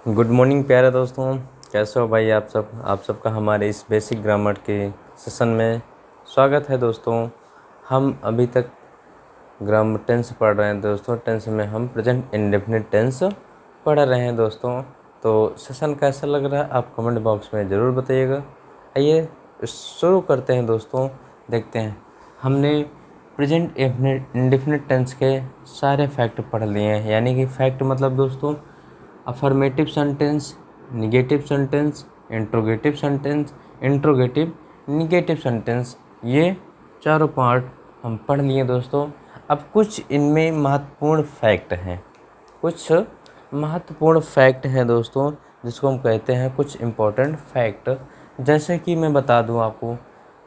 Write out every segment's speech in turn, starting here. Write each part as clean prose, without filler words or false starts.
Good morning प्यारे दोस्तों, कैसे हो भाई आप सबका हमारे इस बेसिक ग्रामर के सेशन में स्वागत है दोस्तों। हम अभी तक ग्रामर टेंस पढ़ रहे हैं दोस्तों। टेंस में हम प्रेजेंट इंडेफिनिट टेंस पढ़ रहे हैं दोस्तों। तो सेशन कैसा लग रहा है आप कमेंट बॉक्स में ज़रूर बताइएगा। आइए शुरू करते हैं दोस्तों। देखते हैं, हमने प्रेजेंट इंडेफिनिट टेंस के सारे फैक्ट पढ़ लिए हैं। यानी कि फैक्ट मतलब दोस्तों affirmative sentence, negative sentence, interrogative sentence, interrogative negative sentence, ये चारों पार्ट हम पढ़ लिए दोस्तों। अब कुछ इनमें महत्वपूर्ण फैक्ट हैं, कुछ महत्वपूर्ण फैक्ट हैं दोस्तों, जिसको हम कहते हैं कुछ इम्पोर्टेंट फैक्ट। जैसे कि मैं बता दूं आपको,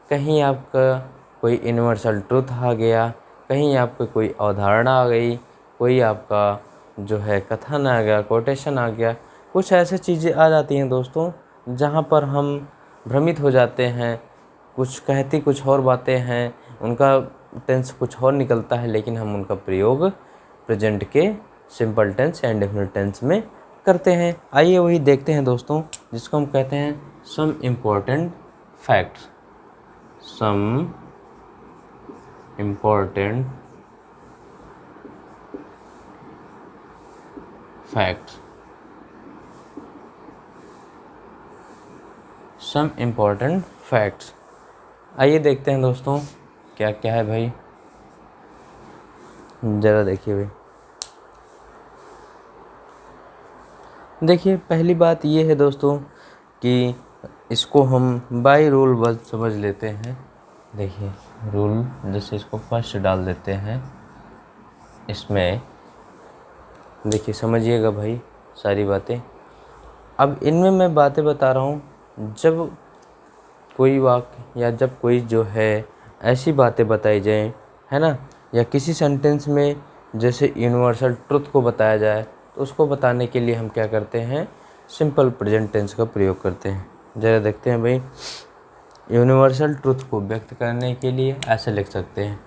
कहीं आपका कोई यूनिवर्सल ट्रूथ आ गया, कहीं आपको कोई अवधारणा आ गई, कोई आपका जो है कथन आ गया, कोटेशन आ गया, कुछ ऐसी चीज़ें आ जाती हैं दोस्तों जहाँ पर हम भ्रमित हो जाते हैं। कुछ कहती कुछ और बातें हैं, उनका टेंस कुछ और निकलता है, लेकिन हम उनका प्रयोग प्रेजेंट के सिंपल टेंस या इंडेफिनिट टेंस में करते हैं। आइए वही देखते हैं दोस्तों, जिसको हम कहते हैं some important facts. Some important facts. Some important facts. आइए देखते हैं दोस्तों क्या क्या है भाई, ज़रा देखिए भाई। देखिए पहली बात ये है दोस्तों कि इसको हम बाय रूल बस समझ लेते हैं। देखिए रूल, जैसे इसको फर्स्ट डाल देते हैं इसमें। देखिए समझिएगा भाई सारी बातें। अब इनमें मैं बातें बता रहा हूँ, जब कोई वाक्य या जब कोई जो है ऐसी बातें बताई जाए, है ना, या किसी सेंटेंस में जैसे यूनिवर्सल ट्रुथ को बताया जाए, तो उसको बताने के लिए हम क्या करते हैं, सिंपल प्रेजेंट टेंस का प्रयोग करते हैं। ज़रा देखते हैं भाई। यूनिवर्सल ट्रुथ को व्यक्त करने के लिए ऐसे लिख सकते हैं,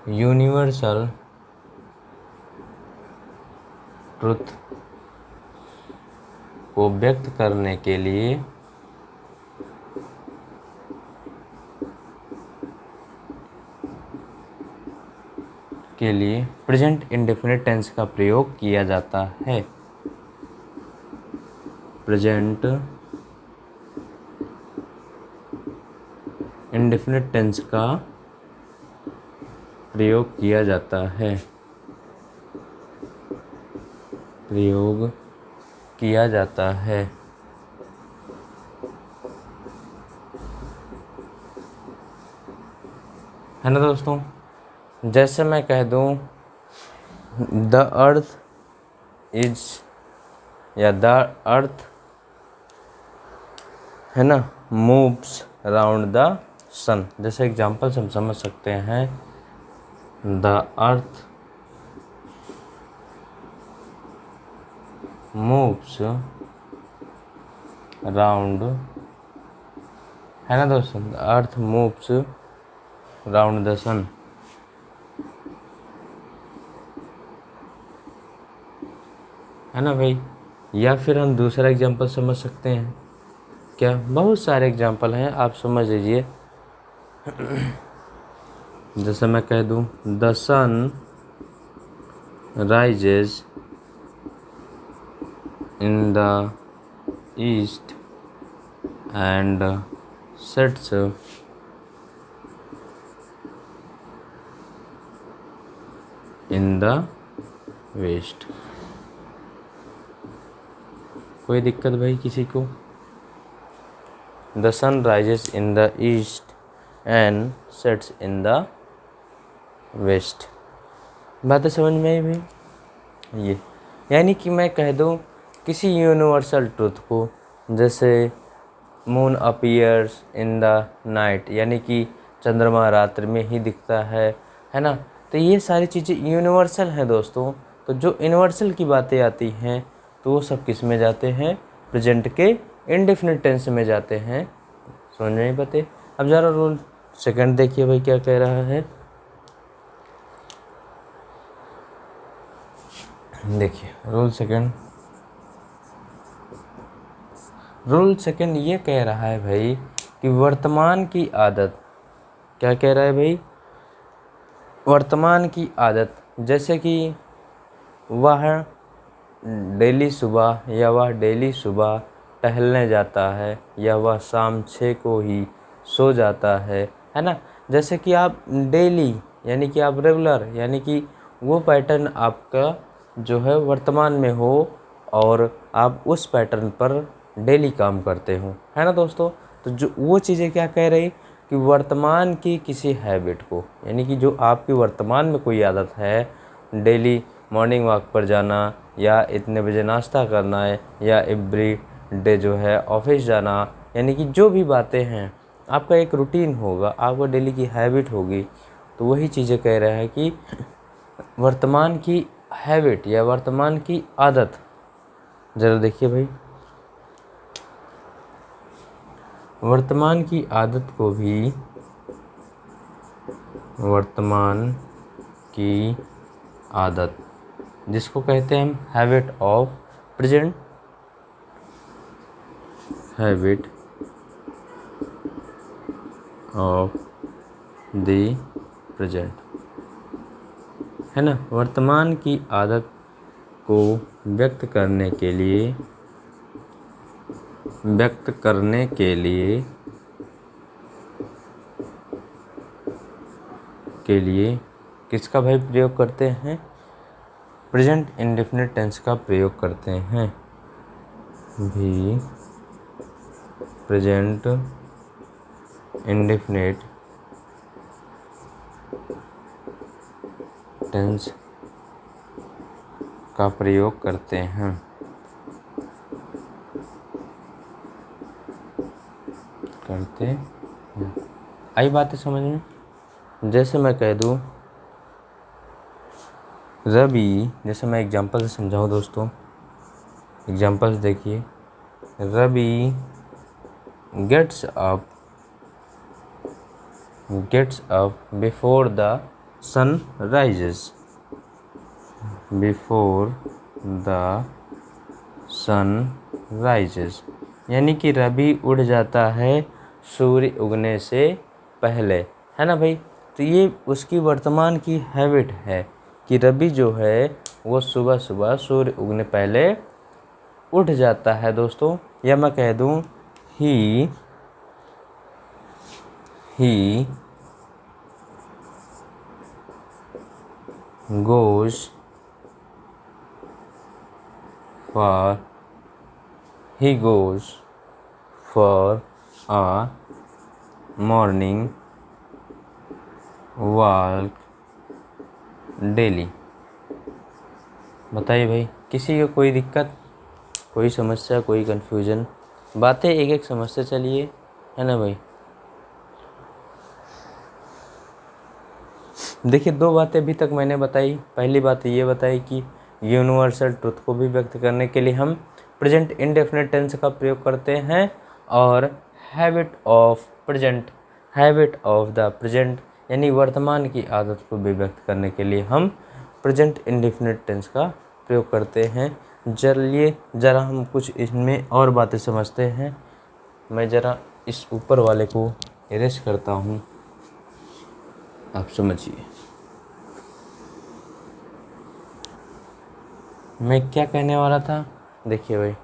यूनिवर्सल ट्रुथ को व्यक्त करने के लिए प्रेजेंट इंडेफिनिट टेंस का प्रयोग किया जाता है। प्रेजेंट इंडेफिनिट टेंस का प्रयोग किया जाता है। प्रयोग किया जाता है ना दोस्तों। जैसे मैं कह दूं द अर्थ इज, या द अर्थ, है ना, मूव्स अराउंड द सन। जैसे एग्जांपल हम समझ सकते हैं, द अर्थ मूव्स अराउंड, है ना दोस्तों, the earth moves around the sun. है ना भाई। या फिर हम दूसरा एग्जांपल समझ सकते हैं, क्या, बहुत सारे एग्जांपल हैं, आप समझ लीजिए। जैसे मैं कह दूं the sun rises in the east and sets in the west. कोई दिक्कत भाई किसी को? The sun rises in the east and sets in the west. बातें समझ में आई भाई? ये यानी कि मैं कह दूं किसी यूनिवर्सल ट्रुथ को, जैसे moon appears in the night, यानी कि चंद्रमा रात्रि में ही दिखता है ना। तो ये सारी चीज़ें यूनिवर्सल हैं दोस्तों। तो जो यूनिवर्सल की बातें आती हैं तो वो सब किस में जाते हैं, प्रेजेंट के इंडेफिनिट टेंस में जाते हैं। समझ में ही बातें। अब ज़रा रूल सेकंड देखिए भाई क्या कह रहा है। देखिए रूल सेकंड, रूल सेकंड ये कह रहा है भाई कि वर्तमान की आदत, क्या कह रहा है भाई, वर्तमान की आदत, जैसे कि वह डेली सुबह टहलने जाता है, या वह शाम 6 को ही सो जाता है ना। जैसे कि आप डेली यानी कि आप रेगुलर, यानी कि वो पैटर्न आपका जो है वर्तमान में हो और आप उस पैटर्न पर डेली काम करते हो, है ना दोस्तों। तो जो वो चीज़ें क्या कह रही कि वर्तमान की किसी हैबिट को, यानी कि जो आपकी वर्तमान में कोई आदत है, डेली मॉर्निंग वॉक पर जाना, या इतने बजे नाश्ता करना है, या एवरी डे जो है ऑफिस जाना, यानी कि जो भी बातें हैं आपका एक रूटीन होगा, आपका डेली की हैबिट होगी। तो वही चीज़ें कह रहा है कि वर्तमान की हैबिट या वर्तमान की आदत, ज़रा देखिए भाई, वर्तमान की आदत को भी, वर्तमान की आदत जिसको कहते हैं हम habit of present, habit of the present, है ना। वर्तमान की आदत को व्यक्त करने के लिए किसका भाई प्रयोग करते हैं, प्रेजेंट इंडेफिनिट टेंस का प्रयोग करते हैं भी, प्रेजेंट इंडेफिनिट टेंस का प्रयोग करते हैं, आई बातें समझ में। जैसे मैं कह दूँ रवि, जैसे मैं एग्जांपल से समझाऊँ दोस्तों, एग्जांपल देखिए, Ravi gets up before the sun rises, यानी कि रवि उड़ जाता है सूर्य उगने से पहले, है ना भाई। तो ये उसकी वर्तमान की हैबिट है कि रवि जो है वो सुबह सुबह सूर्य उगने पहले उठ जाता है दोस्तों। या मैं कह दूँ ही goes for a morning walk daily. बताइए भाई, किसी को कोई दिक्कत, कोई समस्या, कोई कन्फ्यूजन, बातें एक एक समझते चलिए, है ना भाई। देखिए, दो बातें अभी तक मैंने बताई। पहली बात ये बताई कि यूनिवर्सल ट्रुथ को भी व्यक्त करने के लिए हम प्रेजेंट इंडेफिनिट टेंस का प्रयोग करते हैं, और हैबिट ऑफ द प्रेजेंट यानी वर्तमान की आदत को भी व्यक्त करने के लिए हम प्रेजेंट इंडेफिनिट टेंस का प्रयोग करते हैं। चलिए ज़रा हम कुछ इसमें और बातें समझते हैं। मैं ज़रा इस ऊपर वाले को इरेज करता हूँ, आप समझिए मैं क्या कहने वाला था। देखिए भाई,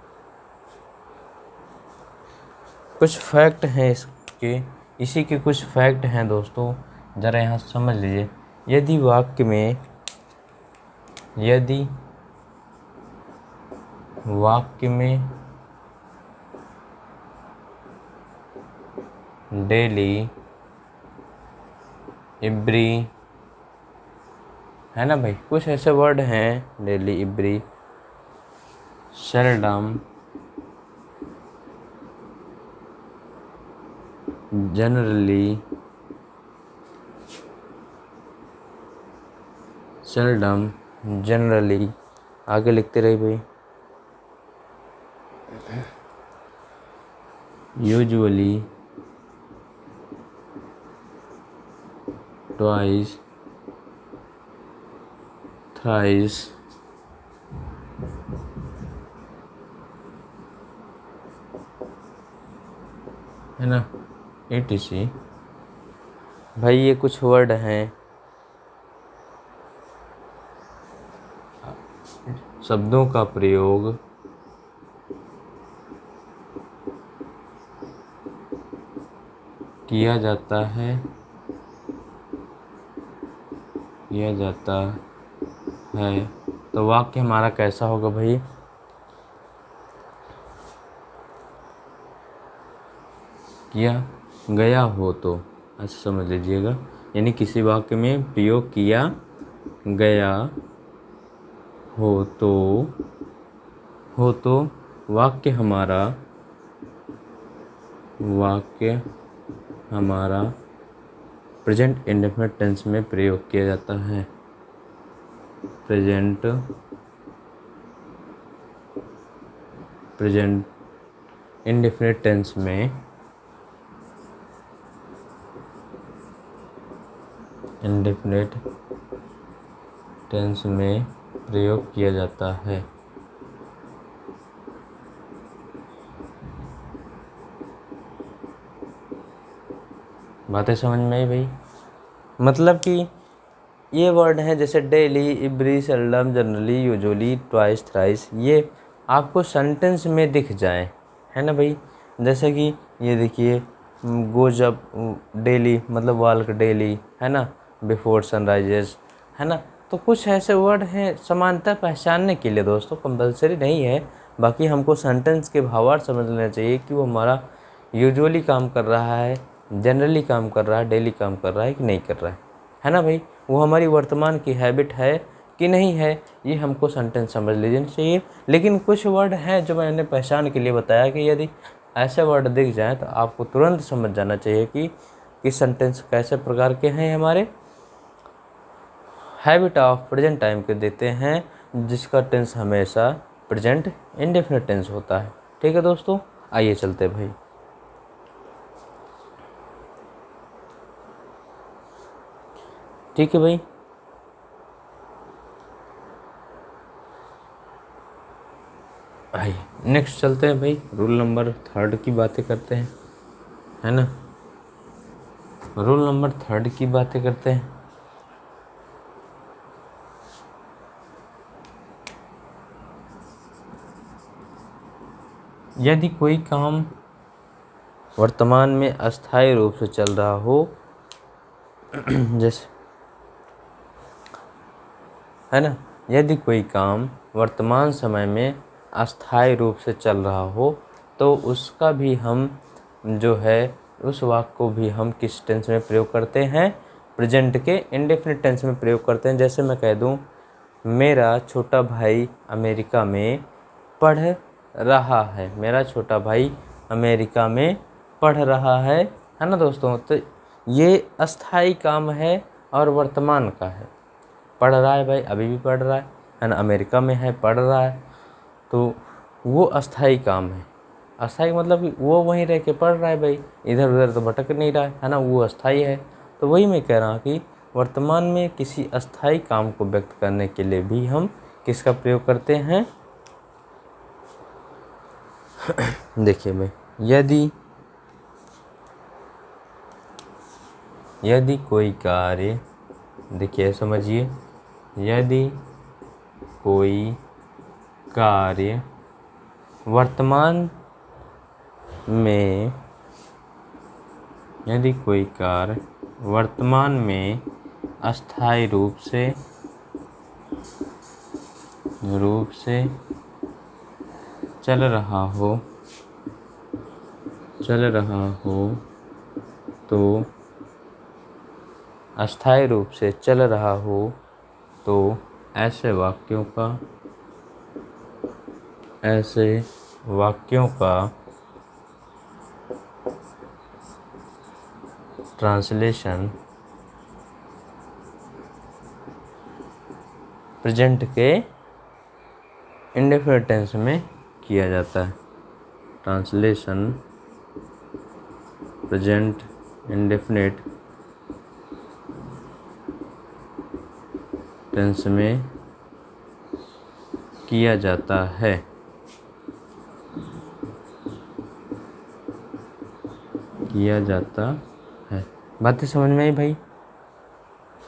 कुछ फैक्ट हैं इसके, इसी के कुछ फैक्ट हैं दोस्तों, ज़रा यहाँ समझ लीजिए। यदि वाक्य में डेली एवरी, है ना भाई, कुछ ऐसे वर्ड हैं, डेली एवरी, सेल्डम, जनरली, आगे लिखते रहिए भाई, यूजुअली, ट्वाइस, थ्राइस, है ना, etc। भाई ये कुछ वर्ड हैं, शब्दों का प्रयोग किया जाता है, किया जाता है, तो वाक्य हमारा कैसा होगा भाई? किया गया हो तो, ऐसा समझ लीजिएगा, यानी किसी वाक्य में प्रयोग किया गया हो तो वाक्य हमारा प्रेजेंट इंडेफिनिट टेंस में प्रयोग किया जाता है। प्रेजेंट इंडेफिनिट टेंस में प्रयोग किया जाता है। बातें समझ में आई भाई? मतलब कि ये वर्ड हैं जैसे daily, every, seldom, generally, usually, twice, thrice, ये आपको सेंटेंस में दिख जाए, है ना भाई। जैसे कि ये देखिए, गोज अप डेली मतलब वाल्क डेली, है ना, बिफोर सनराइजेस, है ना। तो कुछ ऐसे वर्ड हैं समानता पहचानने के लिए दोस्तों, कंपलसरी नहीं है। बाकी हमको सेंटेंस के भावार्थ समझ लेना चाहिए कि वो हमारा यूजुअली काम कर रहा है, जनरली काम कर रहा है, डेली काम कर रहा है कि नहीं कर रहा है ना भाई। वो हमारी वर्तमान की हैबिट है कि नहीं है, ये हमको सेंटेंस समझ लेना चाहिए। लेकिन कुछ वर्ड हैं जो मैंने पहचान के लिए बताया कि यदि ऐसे वर्ड दिख जाएँ तो आपको तुरंत समझ जाना चाहिए कि किस सेंटेंस कैसे प्रकार के हैं, हमारे हैबिट ऑफ प्रेजेंट टाइम के देते हैं, जिसका टेंस हमेशा प्रेजेंट इंडेफिनिट टेंस होता है। ठीक है दोस्तों, आइए चलते भाई। ठीक है भाई, आइए नेक्स्ट चलते हैं भाई, रूल नंबर 3 की बातें करते हैं, है ना। रूल नंबर 3 की बातें करते हैं। यदि कोई काम वर्तमान में अस्थायी रूप से चल रहा हो जैसे, है ना, यदि कोई काम वर्तमान समय में अस्थायी रूप से चल रहा हो तो उसका भी हम जो है उस वाक्य को भी हम किस टेंस में प्रयोग करते हैं? प्रेजेंट के इंडेफिनिट टेंस में प्रयोग करते हैं। जैसे मैं कह दूं, मेरा छोटा भाई अमेरिका में पढ़ रहा है। मेरा छोटा भाई अमेरिका में पढ़ रहा है ना दोस्तों। तो ये अस्थायी काम है और वर्तमान का है। पढ़ रहा है भाई, अभी भी पढ़ रहा है ना, अमेरिका में है, पढ़ रहा है, तो वो अस्थायी काम है। अस्थायी मतलब कि वो वहीं रह के पढ़ रहा है भाई, इधर उधर तो भटक नहीं रहा है ना, वो अस्थायी है। तो वही मैं कह रहा हूँ कि वर्तमान में किसी अस्थायी काम को व्यक्त करने के लिए भी हम किसका प्रयोग करते हैं? देखिए भाई, यदि कोई कार्य, देखिए समझिए, यदि कोई कार्य वर्तमान में अस्थायी रूप से चल रहा हो तो अस्थायी रूप से चल रहा हो तो ऐसे वाक्यों का ट्रांसलेशन प्रेजेंट के इंडेफिनिट टेंस में किया जाता है। ट्रांसलेशन प्रेजेंट इंडेफिनिट टेंस में किया जाता है। किया जाता है। बातें समझ में आई भाई?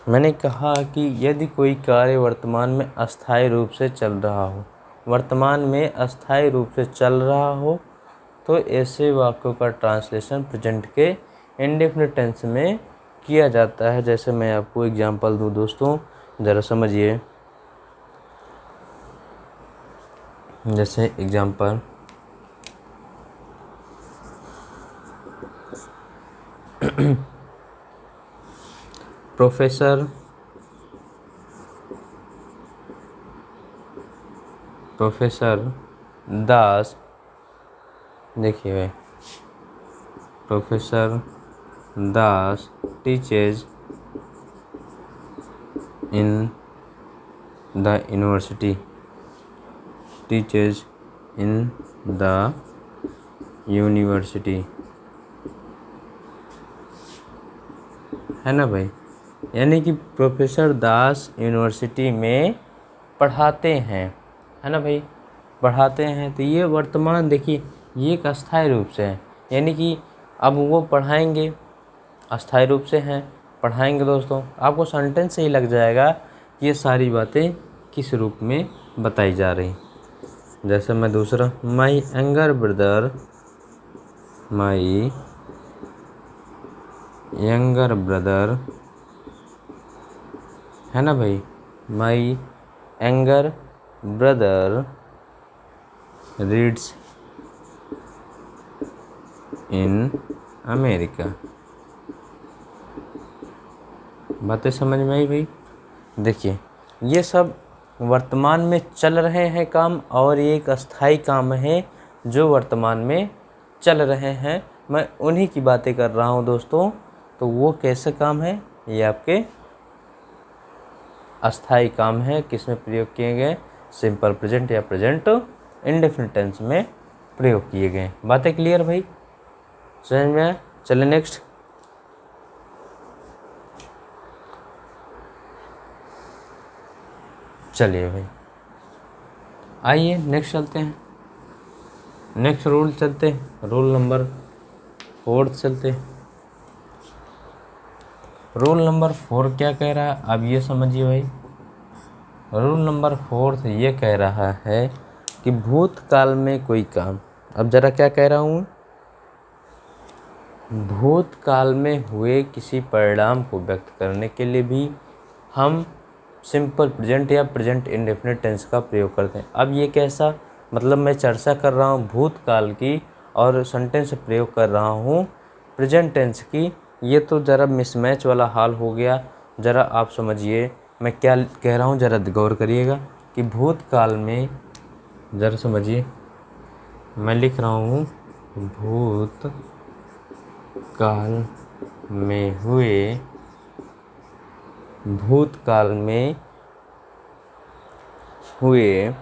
मैंने कहा कि यदि कोई कार्य वर्तमान में अस्थायी रूप से चल रहा हो, वर्तमान में अस्थायी रूप से चल रहा हो, तो ऐसे वाक्यों का ट्रांसलेशन प्रेजेंट के इंडेफिनिट टेंस में किया जाता है। जैसे मैं आपको एग्जांपल दूं दोस्तों, ज़रा समझिए। जैसे एग्जांपल, प्रोफेसर दास, देखिए भाई, professor Das teaches in the university, teaches in the university, है ना भाई। यानी कि प्रोफेसर दास यूनिवर्सिटी में पढ़ाते हैं, है ना भाई, पढ़ाते हैं। तो ये वर्तमान देखिए, ये एक अस्थायी रूप से है, यानी कि अब वो पढ़ाएंगे, अस्थायी रूप से हैं, पढ़ाएंगे। दोस्तों आपको सेंटेंस से ही लग जाएगा कि ये सारी बातें किस रूप में बताई जा रही। जैसे मैं दूसरा, my younger brother, my younger brother, है ना भाई, my younger brother reads in America. बातें समझ में आई भाई? देखिए, ये सब वर्तमान में चल रहे हैं काम, और ये एक अस्थाई काम है जो वर्तमान में चल रहे हैं। मैं उन्हीं की बातें कर रहा हूँ दोस्तों। तो वो कैसे काम है? ये आपके अस्थाई काम है। किस में प्रयोग किए गए? सिंपल प्रेजेंट या प्रेजेंट इंडेफिनिट टेंस में प्रयोग किए गए। बातें क्लियर भाई? समझ में? चलिए नेक्स्ट। चलिए भाई, आइए नेक्स्ट चलते हैं। नेक्स्ट रूल चलते हैं, रूल नंबर 4 चलते हैं। रूल नंबर 4 क्या कह रहा है, अब ये समझिए भाई। रूल नंबर 4 ये कह रहा है कि भूतकाल में कोई काम, अब ज़रा क्या कह रहा हूँ, भूतकाल में हुए किसी परिणाम को व्यक्त करने के लिए भी हम सिंपल प्रेजेंट या प्रेजेंट इंडेफिनिट टेंस का प्रयोग करते हैं। अब ये कैसा, मतलब मैं चर्चा कर रहा हूँ भूतकाल की और सेंटेंस प्रयोग कर रहा हूँ प्रेजेंट टेंस की, ये तो ज़रा मिसमैच वाला हाल हो गया। ज़रा आप समझिए मैं क्या कह रहा हूँ, ज़रा गौर करिएगा कि भूतकाल में, ज़रा समझिए, मैं लिख रहा हूँ भूतकाल में हुए, भूतकाल में हुए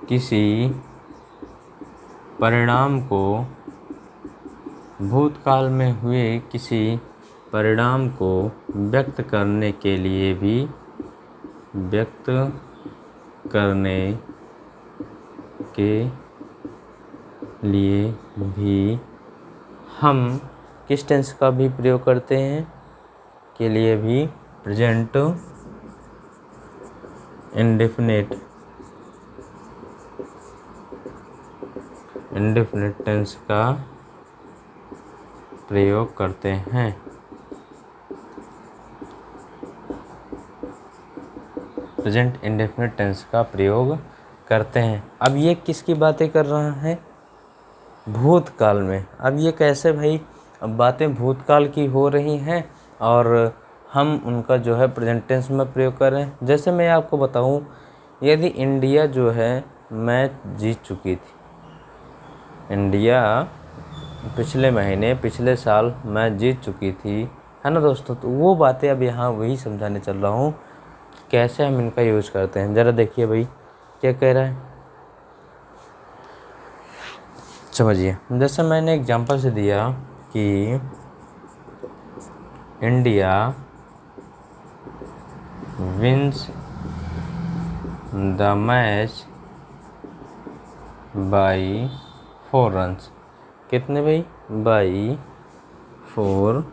किसी परिणाम को, भूतकाल में हुए किसी परिणाम को व्यक्त करने के लिए भी, व्यक्त करने के लिए भी हम किस टेंस का भी प्रयोग करते हैं, के लिए भी प्रेजेंट इंडेफिनिट टेंस का प्रयोग करते हैं। प्रेजेंट इंडेफिनिट टेंस का प्रयोग करते हैं। अब ये किसकी बातें कर रहा है? भूतकाल में। अब ये कैसे भाई, अब बातें भूतकाल की हो रही हैं और हम उनका जो है प्रेजेंट टेंस में प्रयोग कर रहे हैं। जैसे मैं आपको बताऊं, यदि इंडिया जो है मैच जीत चुकी थी, इंडिया पिछले महीने, पिछले साल मैच जीत चुकी थी, है ना दोस्तों। तो वो बातें अब यहाँ वही समझाने चल रहा हूँ कैसे हम इनका यूज़ करते हैं। ज़रा देखिए भाई क्या कह रहा है, समझिए। जैसे मैंने एग्जांपल से दिया कि India wins the match by 4 runs. कितने भाई? By 4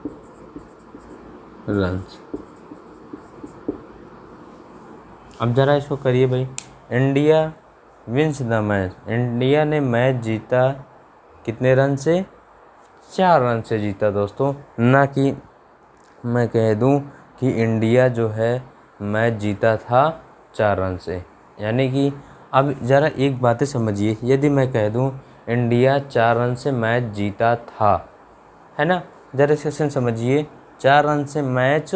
runs. अब ज़रा इसको करिए भाई। India wins the match, India ने मैच जीता कितने रन से? 4 रन से जीता दोस्तों। ना कि मैं कह दूं कि इंडिया जो है मैच जीता था 4 रन से। यानी कि अब ज़रा एक बात समझिए, यदि मैं कह दूं इंडिया 4 रन से मैच जीता था, है ना, ज़रा सेशन समझिए, 4 रन से मैच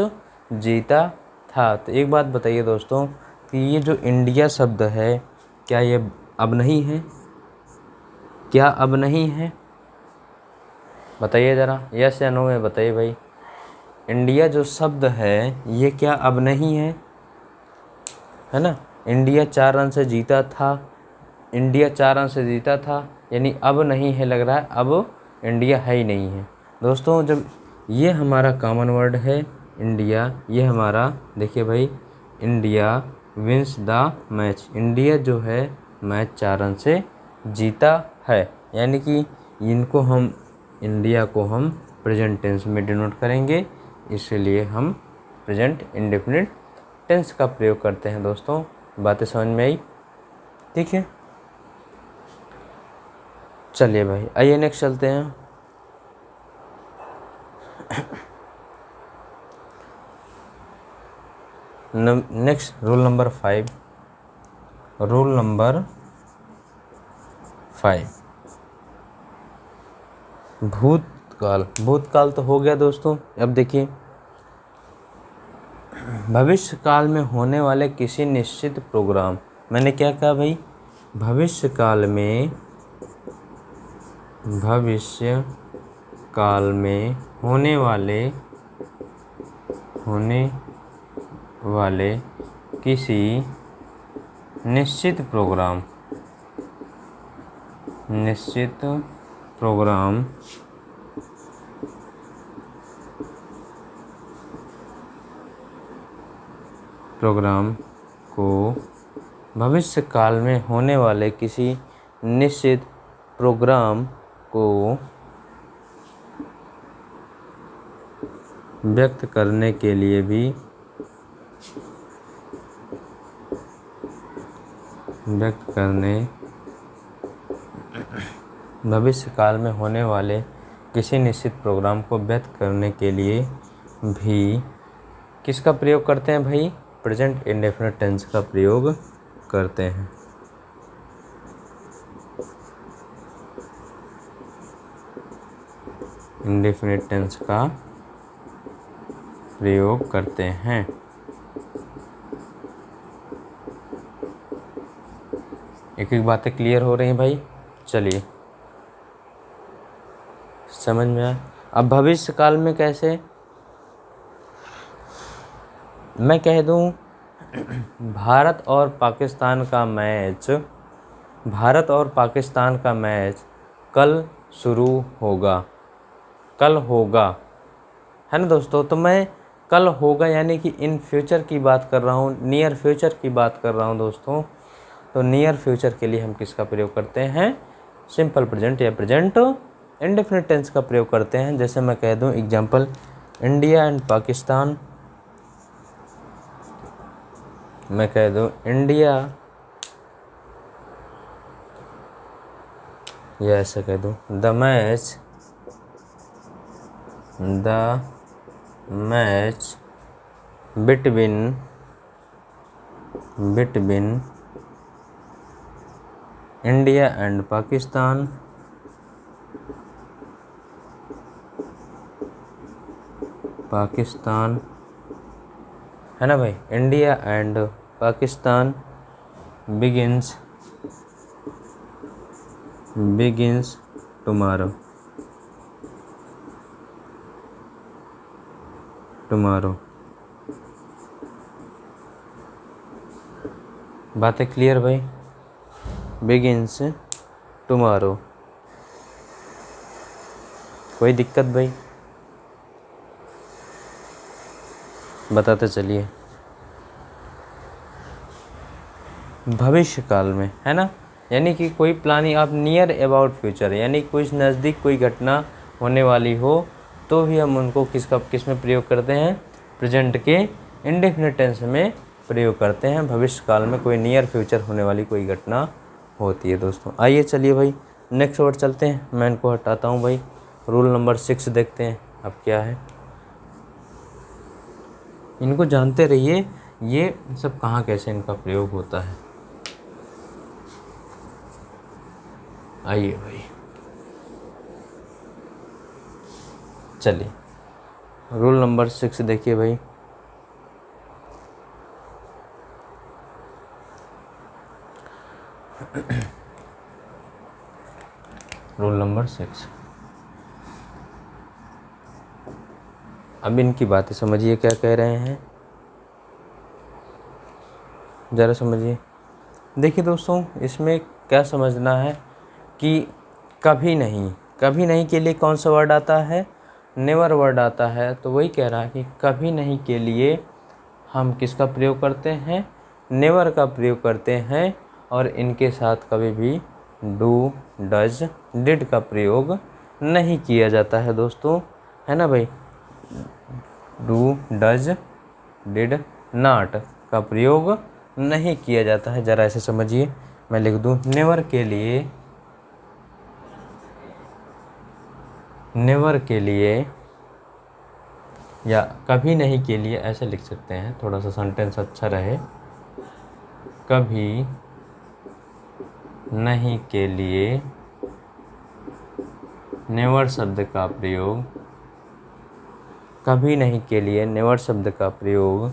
जीता था, तो एक बात बताइए दोस्तों कि ये जो इंडिया शब्द है क्या ये अब नहीं है? क्या अब नहीं है? बताइए ज़रा, यस या नो में बताइए भाई। इंडिया जो शब्द है ये क्या अब नहीं है? है ना, इंडिया 4 रन से जीता था, इंडिया 4 रन से जीता था, यानी अब नहीं है, लग रहा है अब इंडिया है ही नहीं है दोस्तों। जब ये हमारा कॉमन वर्ड है इंडिया, ये हमारा देखिए भाई, India wins the match, India जो है मैच 4 रन से जीता है, यानी कि इनको हम, इंडिया को हम प्रेजेंट टेंस में डिनोट करेंगे, इसलिए हम प्रेजेंट इंडेफिनिट टेंस का प्रयोग करते हैं दोस्तों। बातें समझ में आई? ठीक है, चलिए भाई आइए नेक्स्ट चलते हैं। Next rule number 5, rule number 5, भूतकाल। भूतकाल तो हो गया दोस्तों। अब देखिए, भविष्य काल में होने वाले किसी निश्चित प्रोग्राम, मैंने क्या कहा भाई? भविष्य काल में, भविष्य काल में होने वाले किसी निश्चित प्रोग्राम को, भविष्य काल में होने वाले किसी निश्चित प्रोग्राम को व्यक्त करने के लिए भी भविष्य काल में होने वाले किसी निश्चित प्रोग्राम को व्यक्त करने के लिए भी किसका प्रयोग करते हैं भाई? प्रेजेंट इंडेफिनिट टेंस का प्रयोग करते हैं। इंडेफिनिट टेंस का प्रयोग करते हैं। एक एक बातें क्लियर हो रही हैं भाई? चलिए समझ में आया। अब भविष्य काल में कैसे? मैं कह दूं भारत और पाकिस्तान का मैच कल शुरू होगा, कल होगा, है ना दोस्तों। तो मैं कल होगा यानी कि इन फ्यूचर की बात कर रहा हूँ, नियर फ्यूचर की बात कर रहा हूँ दोस्तों। तो नियर फ्यूचर के लिए हम किसका प्रयोग करते हैं? सिंपल प्रेजेंट या प्रेजेंट इंडेफिनिट टेंस का प्रयोग करते हैं। जैसे मैं कह दूं एग्जांपल, इंडिया एंड पाकिस्तान, मैं कह दूं इंडिया, या ऐसा कह दूं the match between India and Pakistan है ना भाई, India and Pakistan begins tomorrow. बातें क्लियर भाई? बिगिंस टुमारो, कोई दिक्कत भाई? बताते चलिए। भविष्य काल में, है ना, यानी कि कोई प्लानिंग आप नियर अबाउट फ्यूचर, यानी कुछ नज़दीक कोई घटना होने वाली हो तो भी हम उनको किस में प्रयोग करते हैं, प्रेजेंट के इंडेफिनिट टेंस में प्रयोग करते हैं। भविष्य काल में कोई नियर फ्यूचर होने वाली कोई घटना होती है दोस्तों। आइए चलिए भाई नेक्स्ट वर्ड चलते हैं, मैं इनको हटाता हूँ भाई। रूल नंबर 6 देखते हैं अब क्या है, इनको जानते रहिए ये सब कहाँ कैसे इनका प्रयोग होता है। आइए भाई चलिए रूल नंबर 6 देखिए भाई। रूल नंबर 6, अब इनकी बातें समझिए क्या कह रहे हैं, ज़रा समझिए। देखिए दोस्तों इसमें क्या समझना है कि कभी नहीं के लिए कौन सा वर्ड आता है, नेवर वर्ड आता है। तो वही कह रहा है कि कभी नहीं के लिए हम किसका प्रयोग करते हैं, नेवर का प्रयोग करते हैं। और इनके साथ कभी भी डू, डज, डिड का प्रयोग नहीं किया जाता है दोस्तों, है ना भाई। डू, डज, डिड, नॉट का प्रयोग नहीं किया जाता है। ज़रा ऐसे समझिए, मैं लिख दूँ नेवर के लिए या कभी नहीं के लिए ऐसे लिख सकते हैं, थोड़ा सा सेंटेंस अच्छा रहे। कभी नहीं के लिए नेवर शब्द का प्रयोग, कभी नहीं के लिए नेवर शब्द का प्रयोग,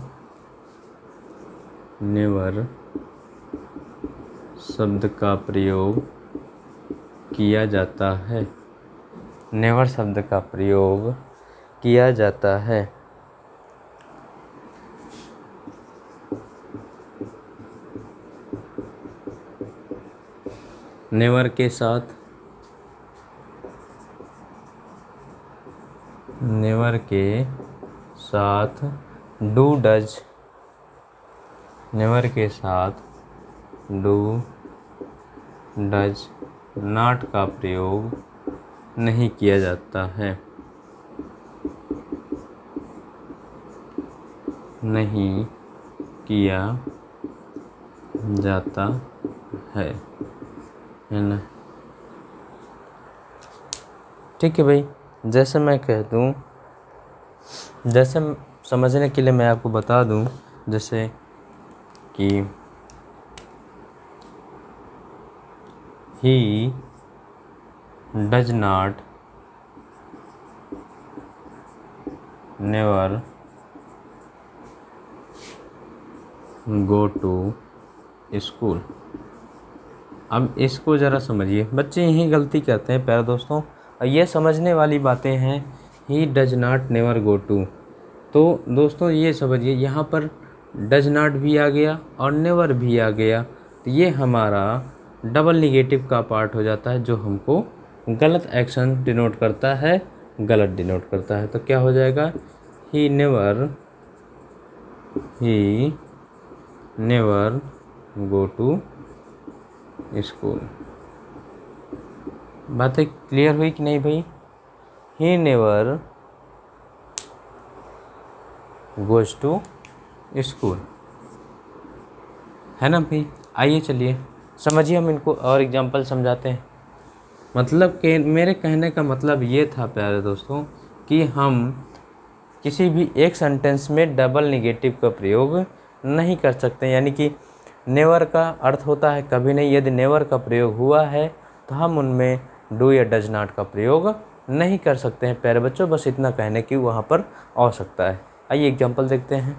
नेवर शब्द का प्रयोग किया जाता है, नेवर शब्द का प्रयोग किया जाता है। नेवर के साथ डू, डज, नेवर के साथ डू, डज, नॉट का प्रयोग नहीं किया जाता है, नहीं किया जाता है ना। ठीक है भाई, जैसे मैं कह दूँ, जैसे समझने के लिए मैं आपको बता दूँ, जैसे कि he does not never go to school. अब इसको ज़रा समझिए, बच्चे यही गलती करते हैं प्यारे दोस्तों, और ये समझने वाली बातें हैं। He does not never go to, तो दोस्तों ये समझिए यहाँ पर डज नॉट भी आ गया और नेवर भी आ गया, तो ये हमारा डबल निगेटिव का पार्ट हो जाता है, जो हमको गलत एक्शन डिनोट करता है, गलत डिनोट करता है। तो क्या हो जाएगा, he never go to school. बातें क्लियर हुई कि नहीं भाई। He never goes to school, है ना भाई। आइए चलिए समझिए, हम इनको और एग्जांपल समझाते हैं। मतलब कि मेरे कहने का मतलब ये था प्यारे दोस्तों कि हम किसी भी एक सेंटेंस में डबल निगेटिव का प्रयोग नहीं कर सकते। यानी कि नेवर का अर्थ होता है कभी नहीं, यदि नेवर का प्रयोग हुआ है तो हम उनमें डू या डज नॉट का प्रयोग नहीं कर सकते हैं प्यारे बच्चों। बस इतना कहने की वहाँ पर आवश्यकता है। आइए एग्जांपल देखते हैं,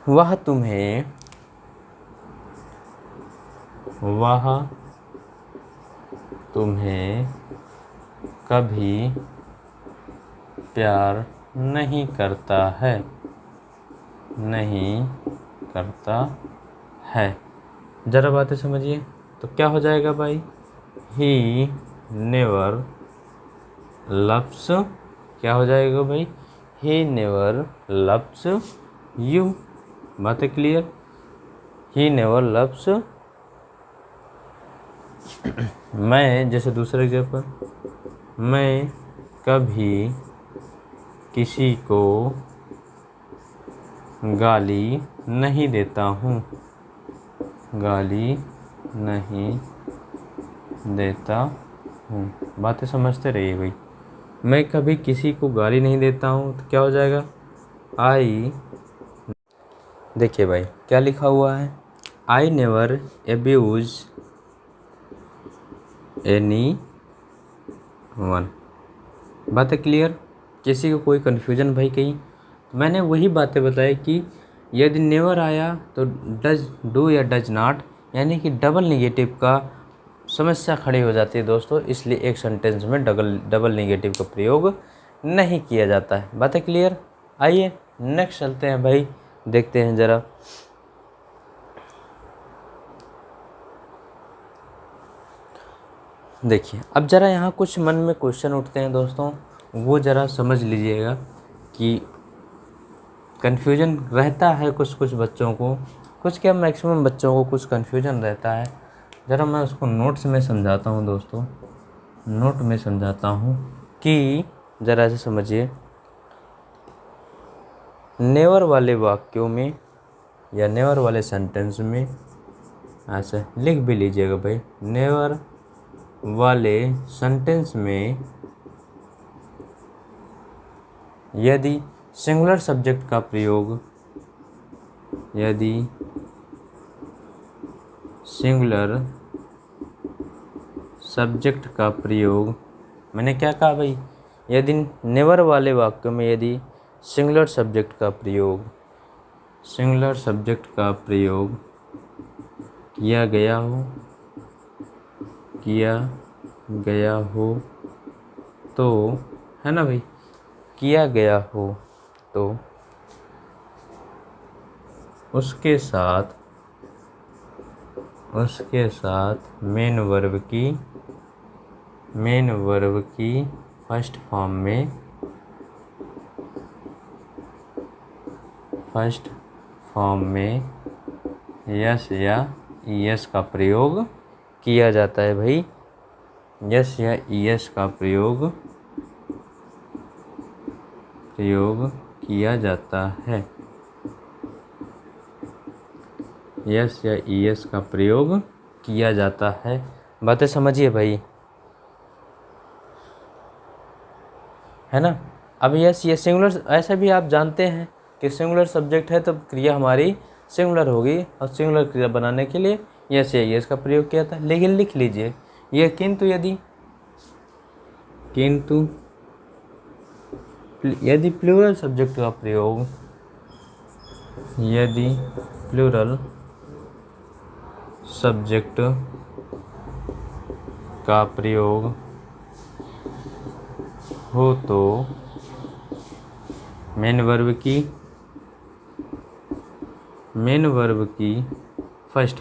वह तुम्हें कभी प्यार नहीं करता है, ज़रा बातें समझिए। तो क्या हो जाएगा भाई, ही नेवर लव्स, क्या हो जाएगा भाई, ही नेवर लव्स यू। बातें क्लियर। ही नेवर लव्स, मैं, जैसे दूसरे एग्जाम्पल, मैं कभी किसी को गाली नहीं देता हूँ, गाली नहीं देता हूँ। बातें समझते रहिए भाई। मैं कभी किसी को गाली नहीं देता हूँ तो क्या हो जाएगा, आई, देखिए भाई क्या लिखा हुआ है, I never abuse any one. बात है क्लियर? किसी को कोई कन्फ्यूजन भाई कहीं? मैंने वही बातें बताई कि यदि नेवर आया तो डज, डू या डज नॉट, यानी कि डबल नेगेटिव का समस्या खड़ी हो जाती है दोस्तों, इसलिए एक सेंटेंस में डबल नेगेटिव का प्रयोग नहीं किया जाता है। बात है क्लियर? आइए नेक्स्ट चलते हैं भाई, देखते हैं ज़रा। देखिए अब ज़रा यहाँ कुछ मन में क्वेश्चन उठते हैं दोस्तों, वो ज़रा समझ लीजिएगा कि कन्फ्यूजन रहता है कुछ कुछ बच्चों को, कुछ क्या मैक्सिमम बच्चों को कुछ कन्फ्यूजन रहता है। ज़रा मैं उसको नोट्स में समझाता हूँ दोस्तों, नोट में समझाता हूँ कि ज़रा से समझिए। नेवर वाले वाक्यों में या नेवर वाले सेंटेंस में ऐसे लिख भी लीजिएगा भाई, नेवर वाले सेंटेंस में यदि सिंगुलर सब्जेक्ट का प्रयोग, यदि सिंगुलर सब्जेक्ट का प्रयोग, मैंने क्या कहा भाई, यदि नेवर वाले वाक्यों में यदि सिंगुलर सब्जेक्ट का प्रयोग, सिंगुलर सब्जेक्ट का प्रयोग किया गया हो, किया गया हो तो, है ना भाई, किया गया हो तो उसके साथ मेन वर्ब की फर्स्ट फॉर्म में यस या ईएस का प्रयोग किया जाता है भाई, यस या ईएस का प्रयोग किया जाता है, यस या ईएस का प्रयोग किया जाता है। बातें समझिए भाई, है ना। अब यस ये सिंगुलर, ऐसा भी आप जानते हैं कि सिंगुलर सब्जेक्ट है तो क्रिया हमारी सिंगुलर होगी, और सिंगुलर क्रिया बनाने के लिए यस या ईएस का प्रयोग किया था। लेकिन लिख लीजिए ये यदि प्लूरल सब्जेक्ट का प्रयोग, यदि प्लूरल सब्जेक्ट का प्रयोग हो तो मेन वर्ब की फर्स्ट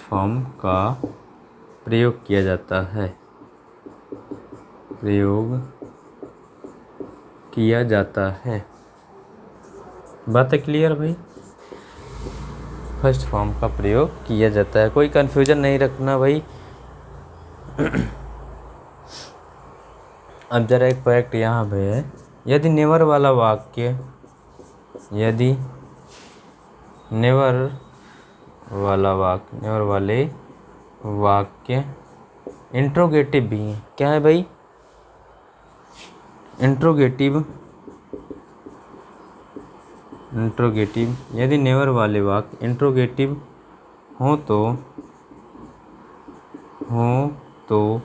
फॉर्म का प्रयोग किया जाता है, बात है क्लियर भाई? फर्स्ट फॉर्म का प्रयोग किया जाता है, कोई कन्फ्यूजन नहीं रखना भाई। अब जरा एक पॉइंट यहाँ पे है, यदि नेवर वाले वाक्य इंट्रोगेटिव भी हैं। क्या है भाई? इंट्रोगेटिव। यदि नेवर वाले वाक्य इंट्रोगेटिव हो तो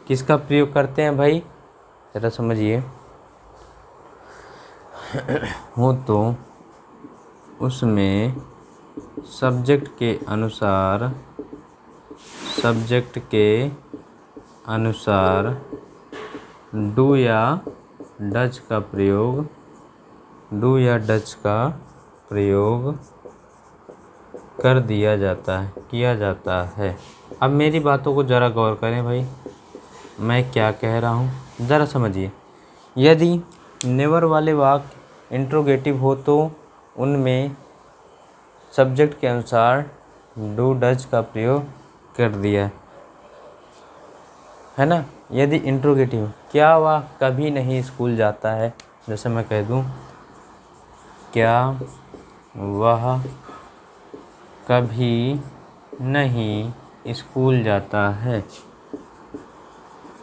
किसका प्रयोग करते हैं भाई? ज़रा समझिए। हो तो उसमें सब्जेक्ट के अनुसार डू या डज का प्रयोग कर दिया जाता है, किया जाता है। अब मेरी बातों को ज़रा गौर करें भाई, मैं क्या कह रहा हूँ ज़रा समझिए। यदि नेवर वाले वाक्य इंट्रोगेटिव हो तो उनमें सब्जेक्ट के अनुसार डू डज का प्रयोग कर दिया है ना। यदि इंट्रोगेटिव, क्या वह कभी नहीं स्कूल जाता है, जैसे मैं कह दूं क्या वह कभी नहीं स्कूल जाता है,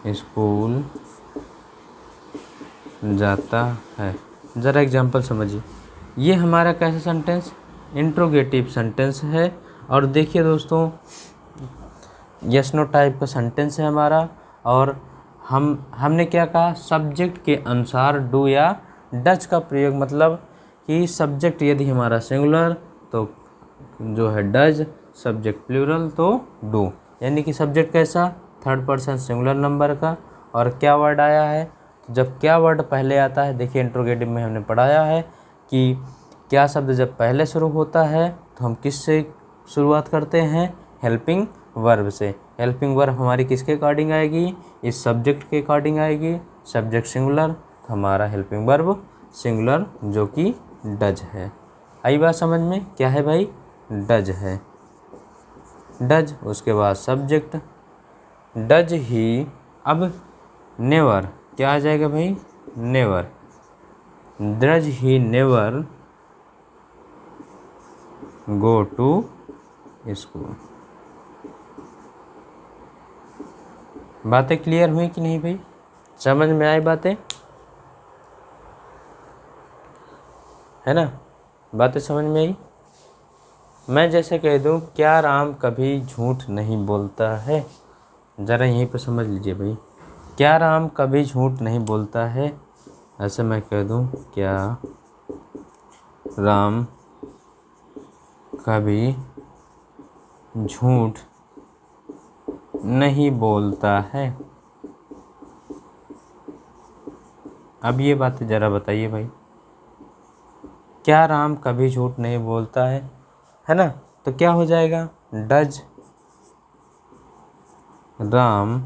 स्कूल जाता है। ज़रा एग्जांपल समझिए, ये हमारा कैसा सेंटेंस, इंट्रोगेटिव सेंटेंस है। और देखिए दोस्तों, यस नो टाइप का सेंटेंस है हमारा, और हमने क्या कहा, सब्जेक्ट के अनुसार डू या डज का प्रयोग, मतलब कि सब्जेक्ट यदि हमारा सिंगुलर तो जो है डज, सब्जेक्ट प्लूरल तो डू, यानी कि सब्जेक्ट कैसा, थर्ड पर्सन सिंगुलर नंबर का। और क्या वर्ड आया है, तो जब क्या वर्ड पहले आता है, देखिए इंट्रोगेटिव में हमने पढ़ाया है कि क्या शब्द जब पहले शुरू होता है तो हम किससे शुरुआत करते हैं, हेल्पिंग वर्ब से। हेल्पिंग वर्ब हमारी किसके अकॉर्डिंग आएगी, इस सब्जेक्ट के अकॉर्डिंग आएगी। सब्जेक्ट सिंगुलर तो हमारा हेल्पिंग वर्ब सिंगुलर जो कि डज है। आई बात समझ में, क्या है भाई, डज है, डज। उसके बाद सब्जेक्ट डज ही, अब नेवर क्या आ जाएगा भाई, never, does he never go to school. बातें क्लियर हुई कि नहीं भाई, समझ में आई बातें, है ना, बातें समझ में आई। मैं जैसे कह दूं क्या राम कभी झूठ नहीं बोलता है, ज़रा यहीं पर समझ लीजिए भाई, क्या राम कभी झूठ नहीं बोलता है। ऐसे मैं कह दूं क्या राम कभी झूठ नहीं बोलता है। अब ये बात ज़रा बताइए भाई, क्या राम कभी झूठ नहीं बोलता है ना, तो क्या हो जाएगा, does Ram,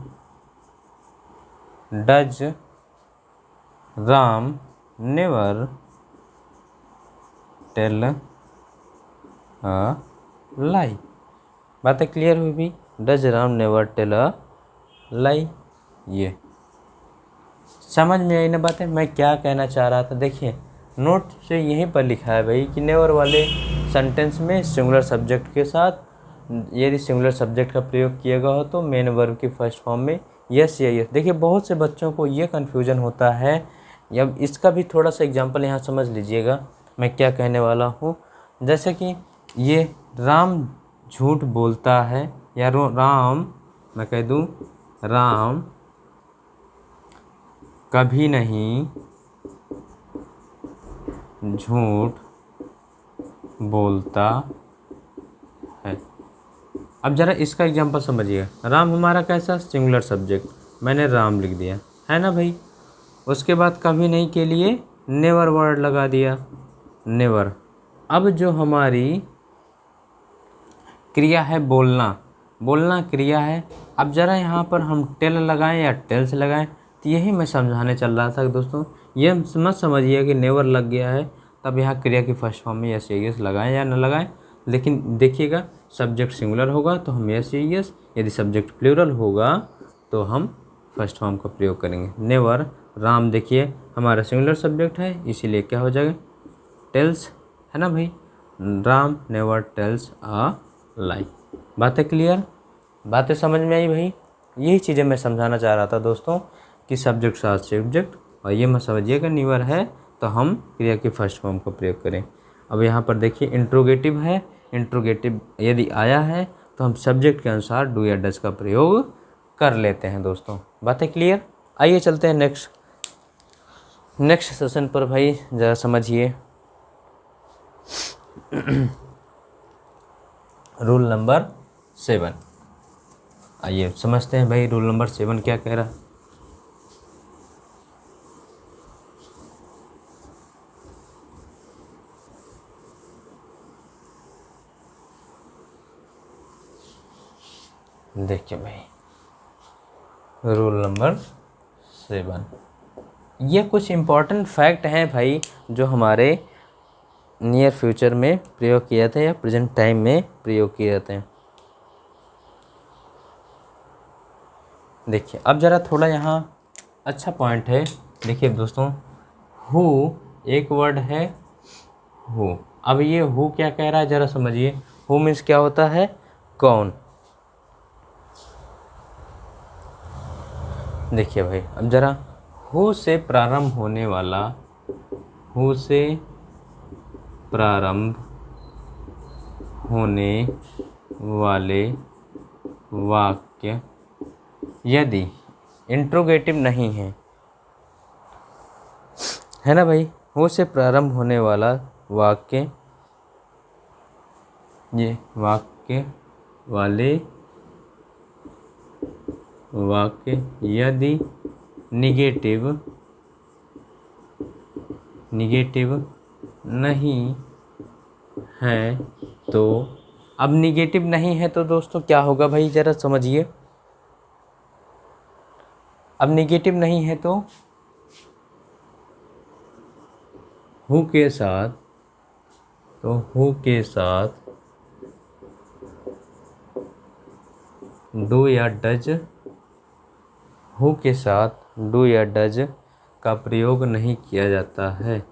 does Ram never tell a lie. बातें क्लियर हुई भी, does Ram never tell a lie. ये समझ में आई ना बातें, मैं क्या कहना चाह रहा था। देखिए नोट से यहीं पर लिखा है भाई कि नेवर वाले सेंटेंस में सिंगुलर सब्जेक्ट के साथ यदि सिंगुलर सब्जेक्ट का प्रयोग किया गया हो तो मेन वर्ब की फर्स्ट फॉर्म में यस या यस। देखिए बहुत से बच्चों को ये कन्फ्यूजन होता है, अब इसका भी थोड़ा सा एग्जांपल यहाँ समझ लीजिएगा मैं क्या कहने वाला हूँ। जैसे कि ये राम झूठ बोलता है, या राम, मैं कह दूँ राम कभी नहीं झूठ बोलता है। अब ज़रा इसका एग्जांपल समझिएगा, राम हमारा कैसा सिंगुलर सब्जेक्ट, मैंने राम लिख दिया है ना भाई। उसके बाद कभी नहीं के लिए नेवर वर्ड लगा दिया, नेवर। अब जो हमारी क्रिया है बोलना, बोलना क्रिया है। अब ज़रा यहाँ पर हम टेल लगाएं या टेल्स लगाएं, तो यही मैं समझाने चल रहा था दोस्तों। ये मत समझिए कि नेवर लग गया है तब यहाँ क्रिया की फर्स्ट फॉर्म में यस यस लगाएं या न लगाएं, लेकिन देखिएगा सब्जेक्ट सिंगुलर होगा तो हम यस यस, यदि सब्जेक्ट प्लूरल होगा तो हम फर्स्ट फॉर्म का प्रयोग करेंगे। नेवर राम, देखिए हमारा सिंगुलर सब्जेक्ट है इसीलिए क्या हो जाएगा, टेल्स, है ना भाई, राम नेवर टेल्स अ लाई। बातें क्लियर, बातें समझ में आई भाई। यही चीज़ें मैं समझाना चाह रहा था दोस्तों कि सब्जेक्ट साथ सब्जेक्ट, और ये मत समझिएगा न्यूअर है तो हम क्रिया की फर्स्ट फॉर्म का प्रयोग करें। अब यहाँ पर देखिए इंट्रोगेटिव है, इंट्रोगेटिव यदि आया है तो हम सब्जेक्ट के अनुसार डू या डज का प्रयोग कर लेते हैं दोस्तों। बातें क्लियर, आइए चलते हैं नेक्स्ट सेशन पर भाई, ज़रा समझिए रूल नंबर 7। आइए समझते हैं भाई रूल नंबर 7 क्या कह रहा है। देखिए भाई रूल नंबर 7, ये कुछ इम्पोर्टेंट फैक्ट हैं भाई जो हमारे नियर फ्यूचर में प्रयोग किए जाते हैं या प्रेजेंट टाइम में प्रयोग किए जाते हैं। देखिए अब ज़रा थोड़ा यहाँ अच्छा पॉइंट है। देखिए दोस्तों, हु एक वर्ड है हु। अब ये हु क्या कह रहा है ज़रा समझिए। हु मीन्स क्या होता है, कौन। देखिए भाई अब ज़रा हु से प्रारंभ होने वाला, हु से प्रारंभ होने वाले वाक्य यदि इंट्रोगेटिव नहीं है ना भाई, हु से प्रारंभ होने वाला वाक्य, ये वाक्य वाले वाक्य यदि निगेटिव नहीं है तो, अब निगेटिव नहीं है तो दोस्तों क्या होगा भाई ज़रा समझिए। अब निगेटिव नहीं है तो हु के साथ, डू या डज, हु के साथ डू या डज का प्रयोग नहीं किया जाता है,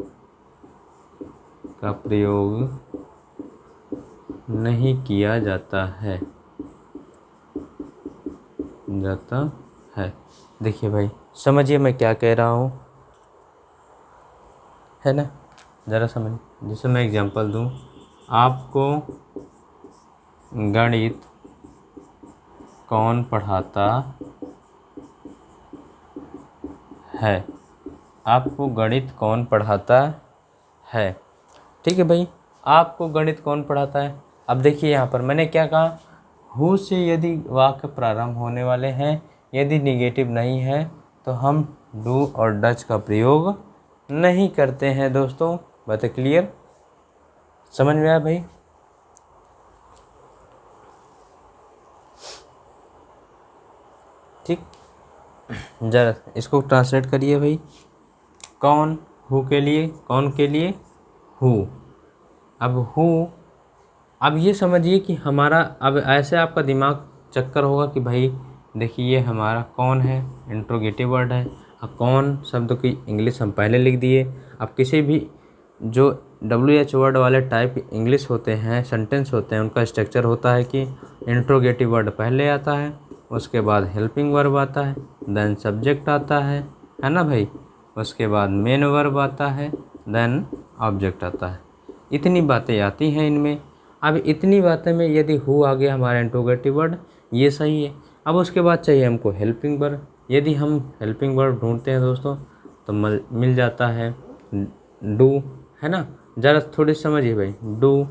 का प्रयोग नहीं किया जाता है। देखिए भाई समझिए मैं क्या कह रहा हूँ, है ना, ज़रा समझ। जैसे मैं एग्जांपल दूँ, आपको गणित कौन पढ़ाता है, आपको गणित कौन पढ़ाता है। ठीक है भाई, आपको गणित कौन पढ़ाता है। अब देखिए यहाँ पर मैंने क्या कहा, हु से यदि वाक्य प्रारंभ होने वाले हैं, यदि निगेटिव नहीं है तो हम डू और डज का प्रयोग नहीं करते हैं। दोस्तों बात क्लियर, समझ में आया भाई। ठीक, जरा इसको ट्रांसलेट करिए भाई। कौन, हु के लिए, कौन के लिए, हु। अब हु, अब ये समझिए कि हमारा, अब ऐसे आपका दिमाग चक्कर होगा कि भाई देखिए ये हमारा कौन है, इंट्रोगेटिव वर्ड है। अब कौन शब्द की इंग्लिश हम पहले लिख दिए। अब किसी भी जो WH वर्ड वाले टाइप इंग्लिश होते हैं, सेंटेंस होते हैं, उनका स्ट्रक्चर होता है कि इंट्रोगेटिव वर्ड पहले आता है, उसके बाद हेल्पिंग वर्ब आता है, देन सब्जेक्ट आता है ना भाई, उसके बाद मेन वर्ब आता है, देन ऑब्जेक्ट आता है। इतनी बातें आती हैं इनमें। अब इतनी बातें में यदि हु आ गया हमारा इंट्रोगेटिव वर्ड, ये सही है। अब उसके बाद चाहिए हमको हेल्पिंग वर्ब। यदि हम हेल्पिंग वर्ब ढूंढते हैं दोस्तों तो मिल जाता है डू, है ना। ज़रा थोड़ी समझिए भाई, डू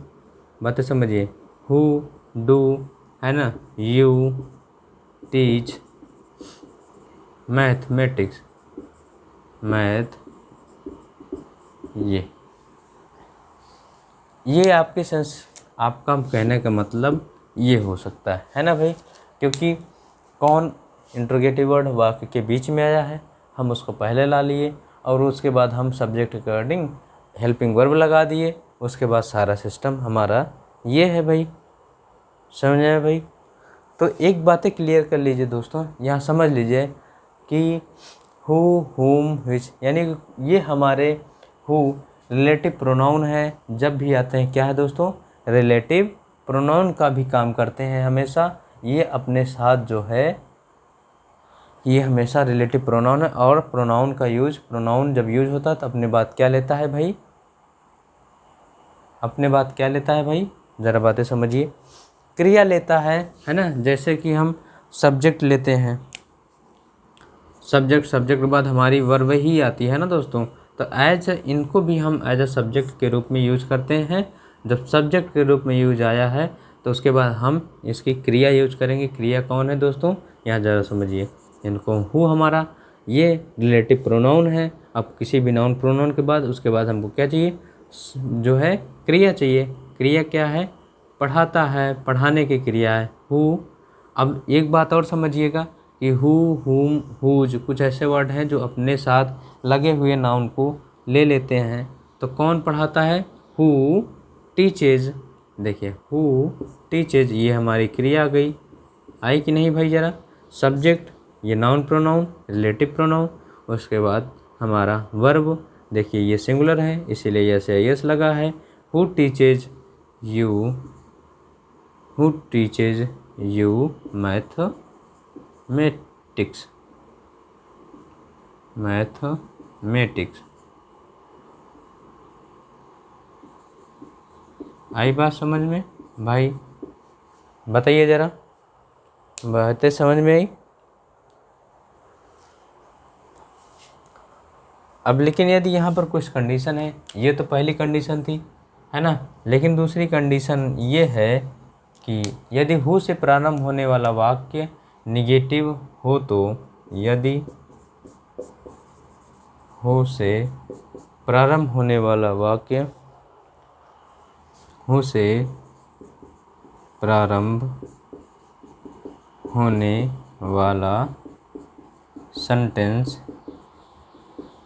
बातें समझिए। हु, डू, है ना, यू टीच मैथमेटिक्स, मैथ, ये आपके आपका कहने का मतलब ये हो सकता है ना भाई, क्योंकि कौन इंट्रोगेटिव वर्ड वाक्य के बीच में आया है, हम उसको पहले ला लिए और उसके बाद हम सब्जेक्ट के अकॉर्डिंग हेल्पिंग वर्ब लगा दिए। उसके बाद सारा सिस्टम हमारा ये है भाई, समझ आया भाई। तो एक बातें क्लियर कर लीजिए दोस्तों, यहाँ समझ लीजिए कि हु, हुम, व्हिच, यानी ये हमारे हु रिलेटिव प्रोनाउन है। जब भी आते हैं क्या है दोस्तों, रिलेटिव प्रोनाउन का भी काम करते हैं हमेशा। ये अपने साथ जो है ये हमेशा रिलेटिव प्रोनाउन है। और प्रोनाउन का यूज, प्रोनाउन जब यूज होता है तो अपने बात क्या लेता है भाई, अपने बात क्या लेता है भाई, ज़रा बातें समझिए, क्रिया लेता है ना। जैसे कि हम सब्जेक्ट लेते हैं, सब्जेक्ट के बाद हमारी वर्ब ही आती है ना दोस्तों। तो एज इनको भी हम एज अ सब्जेक्ट के रूप में यूज करते हैं। जब सब्जेक्ट के रूप में यूज आया है तो उसके बाद हम इसकी क्रिया यूज करेंगे। क्रिया कौन है दोस्तों, यहाँ ज़रा समझिए। इनको हु हमारा ये रिलेटिव प्रोनाउन है। अब किसी भी नाउन प्रोनाउन के बाद उसके बाद हमको क्या चाहिए, जो है क्रिया चाहिए। क्रिया क्या है, पढ़ाता है, पढ़ाने की क्रिया है हु। अब एक बात और समझिएगा कि हु, हुम, हुज कुछ ऐसे वर्ड हैं जो अपने साथ लगे हुए नाउन को ले लेते हैं। तो कौन पढ़ाता है? Who teaches. देखिए हु टीचेज, ये हमारी क्रिया आ गई, आई कि नहीं भाई? जरा सब्जेक्ट, ये नाउन प्रोनाउन, रिलेटिव प्रोनाउन, उसके बाद हमारा वर्ब, देखिए ये सिंगुलर है इसीलिए यस यस लगा है। Who teaches you, who teaches you mathematics, mathematics. आई बात समझ में भाई? बताइए जरा, बातें समझ में आई? अब लेकिन यदि यहाँ पर कुछ कंडीशन है, ये तो पहली कंडीशन थी, है ना, लेकिन दूसरी कंडीशन ये है कि यदि हु से प्रारंभ होने वाला वाक्य निगेटिव हो तो, यदि हु से प्रारंभ होने वाला वाक्य, हु से प्रारंभ होने वाला सेंटेंस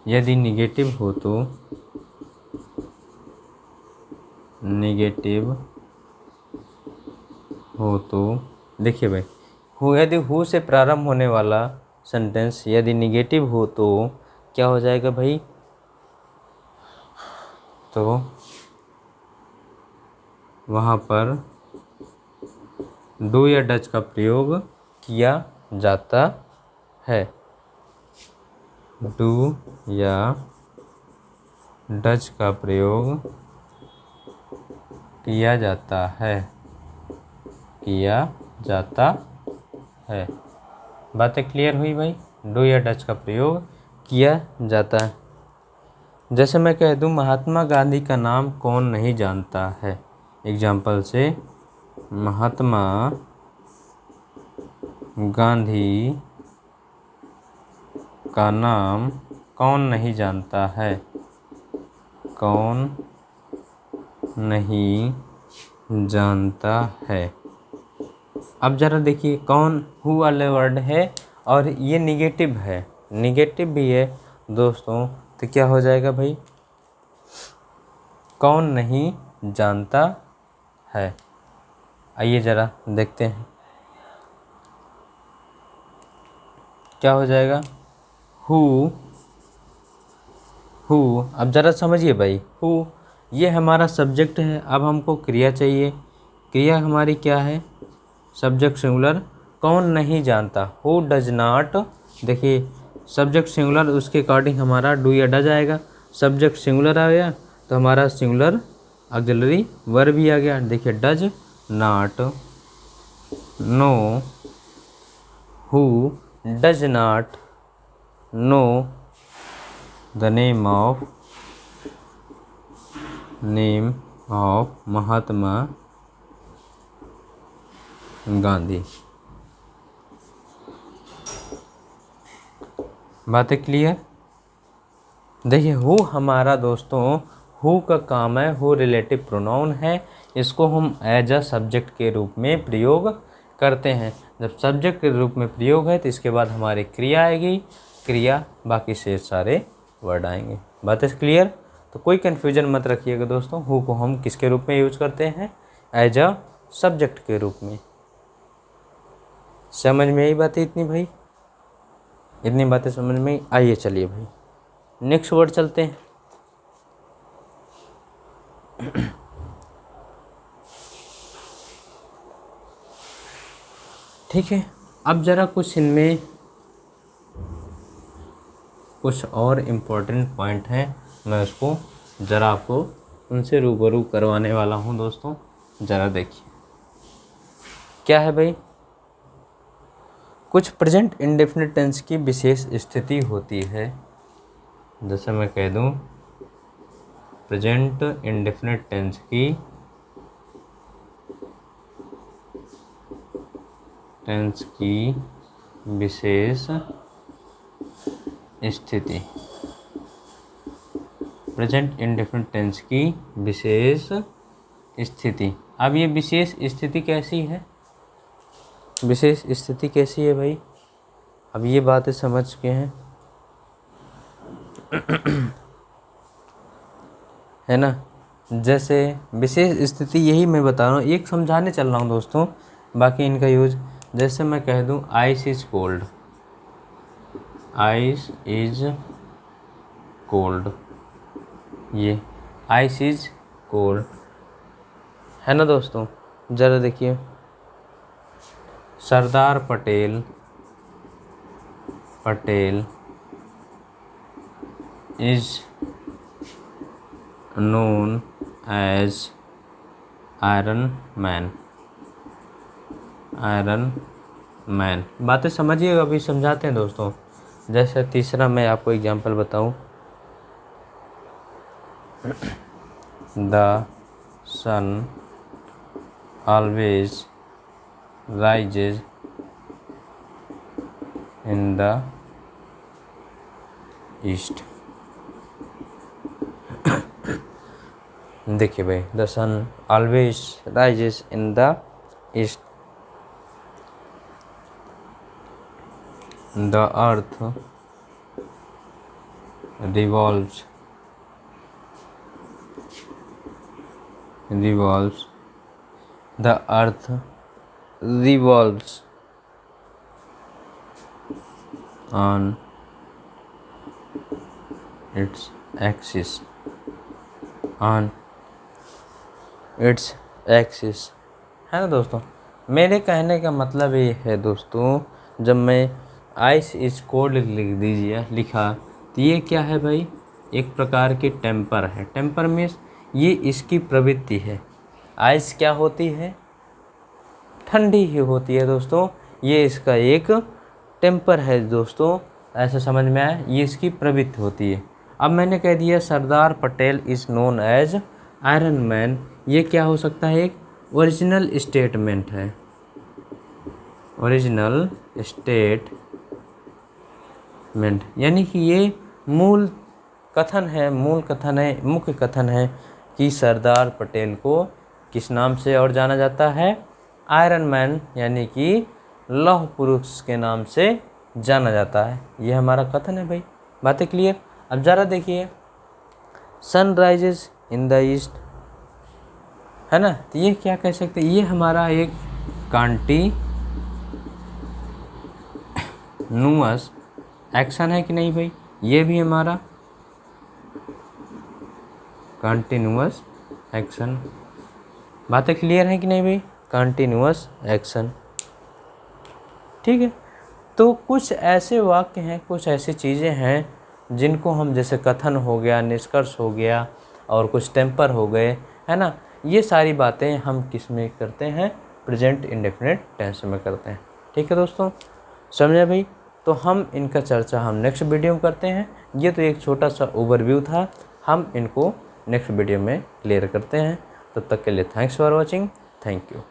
यदि निगेटिव हो तो, निगेटिव हो तो, देखिए भाई हु, यदि हु से प्रारंभ होने वाला सेंटेंस यदि निगेटिव हो तो क्या हो जाएगा भाई? तो वहाँ पर डू या डज का प्रयोग किया जाता है। डू या डज का प्रयोग किया जाता है, किया जाता है। बातें क्लियर हुई भाई? डू या डज का प्रयोग किया जाता है। जैसे मैं कह दूं महात्मा गांधी का नाम कौन नहीं जानता है, एग्जाम्पल से, महात्मा गांधी का नाम कौन नहीं जानता है, कौन नहीं जानता है। अब ज़रा देखिए, कौन हु वाले वर्ड है और ये निगेटिव है, निगेटिव भी है दोस्तों, तो क्या हो जाएगा भाई? कौन नहीं जानता है। आइए ज़रा देखते हैं क्या हो जाएगा। हु, हु, अब ज़रा समझिए भाई, हु ये हमारा सब्जेक्ट है। अब हमको क्रिया चाहिए, क्रिया हमारी क्या है? सब्जेक्ट सिंगुलर, कौन नहीं जानता, हु डज नॉट। देखिए सब्जेक्ट सिंगुलर, उसके अकॉर्डिंग हमारा डू या डज आएगा। सब्जेक्ट सिंगुलर आ गया तो हमारा सिंगुलर ऑक्सिलरी वर्ब भी आ गया। देखिए does not know, who does not know the name of Mahatma Gandhi. बातें क्लियर? देखिए हु हमारा दोस्तों, हु का काम है, हु रिलेटिव प्रोनाउन है, इसको हम एज अ सब्जेक्ट के रूप में प्रयोग करते हैं। जब सब्जेक्ट के रूप में प्रयोग है तो इसके बाद हमारी क्रिया आएगी, क्रिया बाकी से सारे वर्ड आएंगे। बातें क्लियर? तो कोई कन्फ्यूजन मत रखिएगा दोस्तों, हु को हम किसके रूप में यूज करते हैं? एज अ सब्जेक्ट के रूप में। समझ में आई बातें इतनी भाई? इतनी बातें समझ में आई? आइए चलिए भाई नेक्स्ट वर्ड चलते हैं। ठीक है, अब ज़रा कुछ इनमें कुछ और इम्पोर्टेंट पॉइंट हैं, मैं उसको ज़रा आपको उनसे रूबरू करवाने वाला हूँ दोस्तों। ज़रा देखिए क्या है भाई। कुछ प्रेजेंट इंडेफिनिट टेंस की विशेष स्थिति होती है। जैसे मैं कह दूँ प्रेजेंट इंडेफिनिट टेंस की विशेष स्थिति, प्रेजेंट इंडेफिनिट टेंस की विशेष स्थिति। अब ये विशेष स्थिति कैसी है? विशेष स्थिति कैसी है भाई? अब ये बातें समझ के हैं है ना। जैसे विशेष स्थिति यही मैं बता रहा हूँ, एक समझाने चल रहा हूँ दोस्तों, बाकी इनका यूज। जैसे मैं कह दूँ ice is cold, ice is cold, ये आइस इज कोल्ड है ना दोस्तों। ज़रा देखिए, Sardar Patel is known as iron man, बातें समझिएगा, अभी समझाते हैं दोस्तों। जैसे तीसरा मैं आपको एग्जांपल बताऊं, the sun always rises in the east. देखिए भाई, the sun always rises in the east, the earth revolves the earth revolves on its axis, है ना दोस्तों। मेरे कहने का मतलब ये है दोस्तों, जब मैं आइस इज कोल्ड लिखा तो ये क्या है भाई, एक प्रकार की टेम्पर है। टेम्पर मीन्स ये इसकी प्रवृत्ति है। आइस क्या होती है, ठंडी ही होती है दोस्तों, ये इसका एक टेम्पर है दोस्तों, ऐसा समझ में आया, ये इसकी प्रवृत्ति होती है। अब मैंने कह दिया Sardar Patel is known as iron man, ये क्या हो सकता है, एक ओरिजिनल स्टेटमेंट है, ओरिजिनल स्टेटमेंट, यानी कि ये मूल कथन है, मुख्य कथन है कि सरदार पटेल को किस नाम से और जाना जाता है, आयरन मैन, यानी कि लौह पुरुष के नाम से जाना जाता है। ये हमारा कथन है भाई, बातें क्लियर। अब ज़रा देखिए, सनराइजेज इन द ईस्ट, है ना, तो ये क्या कह सकते हैं, ये हमारा एक कॉन्टिन्यूअस एक्शन है कि नहीं भाई, ये भी हमारा कॉन्टिन्यूअस एक्शन, बातें क्लियर हैं कि नहीं भाई, कॉन्टिन्यूअस एक्शन, ठीक है। तो कुछ ऐसे वाक्य हैं, कुछ ऐसी चीज़ें हैं जिनको हम, जैसे कथन हो गया, निष्कर्ष हो गया, और कुछ टेम्पर हो गए, है ना, ये सारी बातें हम किस में करते हैं, प्रेजेंट इंडेफिनिट टेंस में करते हैं, ठीक है दोस्तों, समझे भाई। तो हम इनका चर्चा हम नेक्स्ट वीडियो में करते हैं। ये तो एक छोटा सा ओवरव्यू था, हम इनको नेक्स्ट वीडियो में क्लियर करते हैं। तब तक के लिए thanks for watching, thank you.